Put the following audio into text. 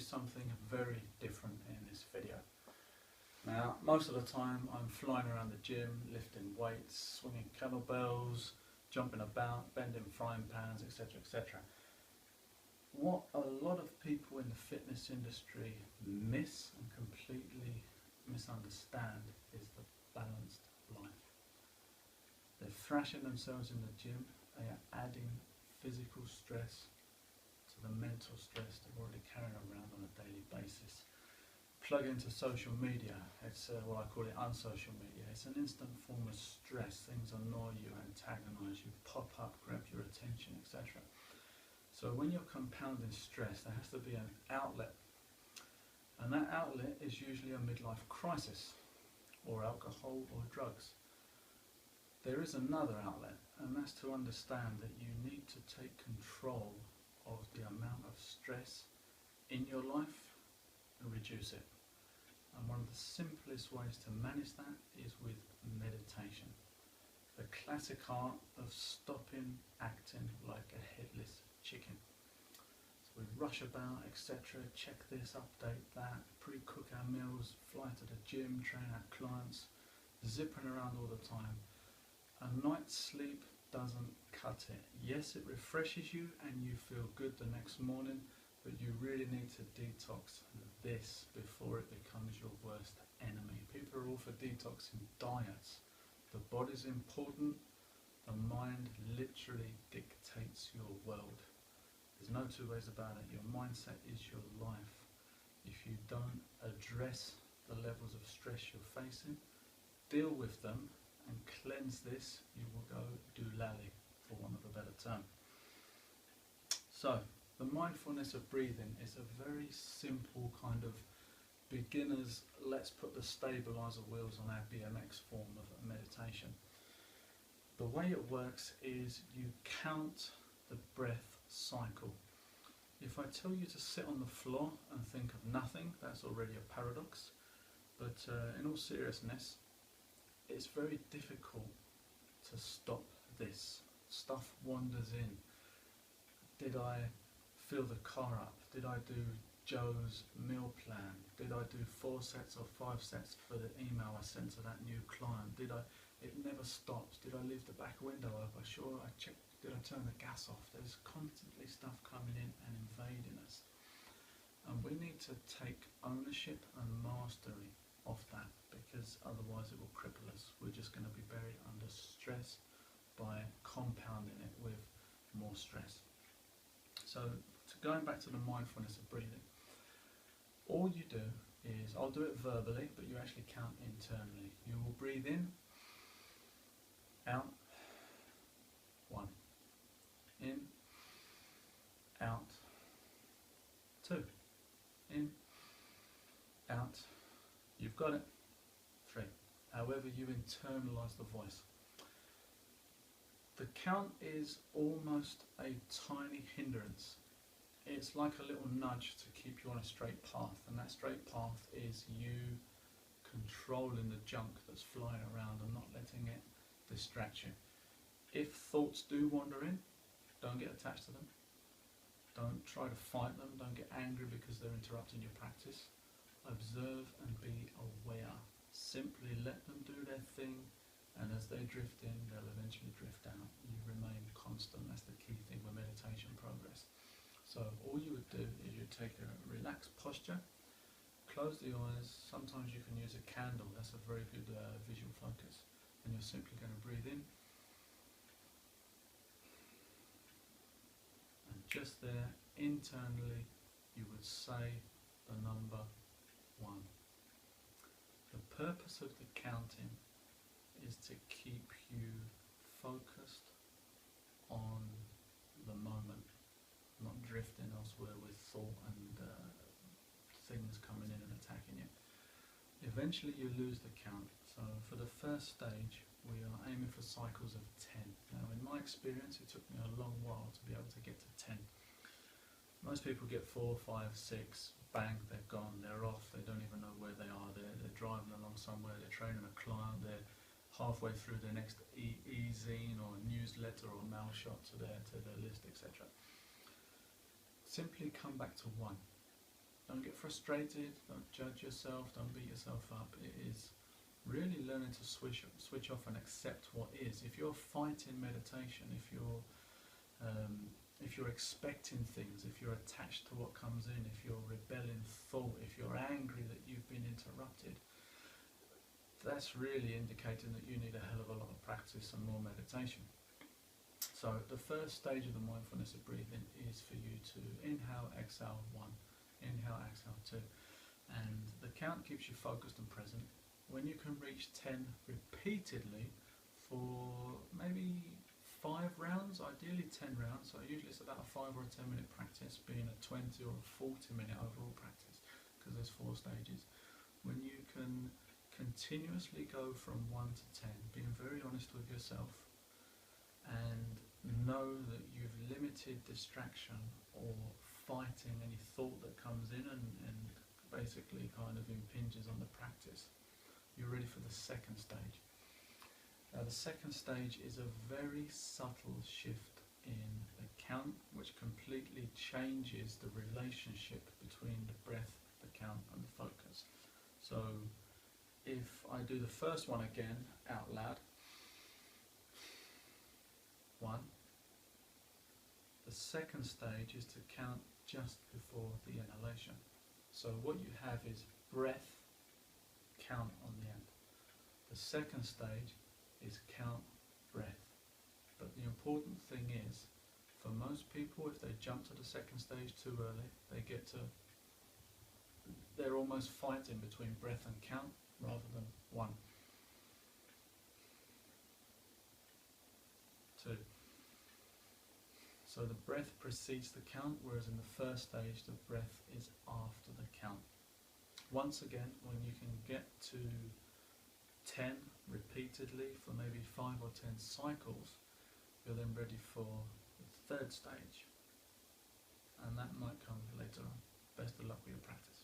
something very different in this video. Now, most of the time I'm flying around the gym, lifting weights, swinging kettlebells, jumping about, bending frying pans, etc, etc. What a lot of people in the fitness industry miss and completely misunderstand is the balanced life. They're thrashing themselves in the gym, they are adding physical stress to the mental stress they're already carrying around on a daily basis. Plug into social media, it's what I call it unsocial media. It's an instant form of stress. Things annoy you, antagonise you, pop up, grab your attention, etc. So when you're compounding stress, there has to be an outlet. And that outlet is usually a midlife crisis, or alcohol or drugs. There is another outlet, and that's to understand that you need to take control of the amount of stress in your life and reduce it. And one of the simplest ways to manage that is with meditation. The classic art of stopping acting like a headless chicken. So we rush about, etc., check this, update that, pre-cook our meals, fly to the gym, train our clients, zipping around all the time. A night's sleep doesn't cut it. Yes, it refreshes you and you feel good the next morning, but you really need to detox this before it becomes your worst enemy. People are all for detoxing diets. The body's important, the mind literally dictates your world. There's no two ways about it. Your mindset is your life. If you don't address the levels of stress you're facing, deal with them and cleanse this, you will go doolally, for want of a better term. So, the mindfulness of breathing is a very simple kind of beginner's, let's put the stabilizer wheels on our BMX form of meditation. The way it works is you count the breath cycle. If I tell you to sit on the floor and think of nothing, that's already a paradox. But in all seriousness, it's very difficult to stop this. Stuff wanders in. Did I fill the car up? Did I do Joe's meal plan? Did I do 4 sets or 5 sets for the email I sent to that new client? It never stops. Did I leave the back window open? Did I turn the gas off? There's constantly stuff coming in and invading us. And we need to take ownership and mastery of that, because otherwise it will cripple us. We're just going to be buried under stress by compounding it with more stress. So going back to the mindfulness of breathing, all you do is, I'll do it verbally, but you actually count internally. You will breathe in, out, 1, in, out, 2, in, out, you've got it, 3. However you internalize the voice. The count is almost a tiny hindrance. It's like a little nudge to keep you on a straight path, and that straight path is you controlling the junk that's flying around and not letting it distract you. If thoughts do wander in, don't get attached to them. Don't try to fight them. Don't get angry because they're interrupting your practice. Observe and be aware. Simply let them do their thing, and as they drift in, they'll eventually drift out. You remain constant. That's the key thing with meditation progress. So all you would do is you take a relaxed posture, close the eyes. Sometimes you can use a candle. That's a very good visual focus. And you're simply going to breathe in. And just there, internally, you would say the number 1. The purpose of the counting is to keep you focused on the moment, not drifting elsewhere with thought and things coming in and attacking you. Eventually you lose the count. So for the first stage, we are aiming for cycles of 10. Now in my experience, it took me a long while to be able to get to 10. Most people get 4, 5, 6, bang, they're gone, they're off, they don't even know where they are, they're driving along somewhere, they're training a client, they're halfway through their next e-zine or newsletter or mail shot to their list, etc. Simply come back to 1. Don't get frustrated, don't judge yourself, don't beat yourself up. It is really learning to switch off and accept what is. If you're fighting meditation, if you're expecting things, if you're attached to what comes in, if you're rebelling thought, if you're angry that you've been interrupted, that's really indicating that you need a hell of a lot of practice and more meditation. So the first stage of the mindfulness of breathing is for you to inhale, exhale 1, inhale, exhale 2, and the count keeps you focused and present. When you can reach 10 repeatedly for maybe 5 rounds, ideally 10 rounds, so usually it's about a 5 or a 10 minute practice, being a 20 or a 40 minute overall practice, because there's 4 stages. When you can continuously go from 1 to 10, being very honest with yourself, and know that you've limited distraction or fighting any thought that comes in and basically kind of impinges on the practice, you're ready for the second stage. Now the second stage is a very subtle shift in the count, which completely changes the relationship between the breath, the count and the focus. So if I do the first one again out loud, 1. The second stage is to count just before the inhalation. So what you have is breath, count on the end. The second stage is count, breath. But the important thing is, for most people, if they jump to the second stage too early, they're almost fighting between breath and count rather than 1. 2. So the breath precedes the count, whereas in the first stage the breath is after the count. Once again, when you can get to 10 repeatedly for maybe 5 or 10 cycles, you're then ready for the third stage, and that might come later on. Best of luck with your practice.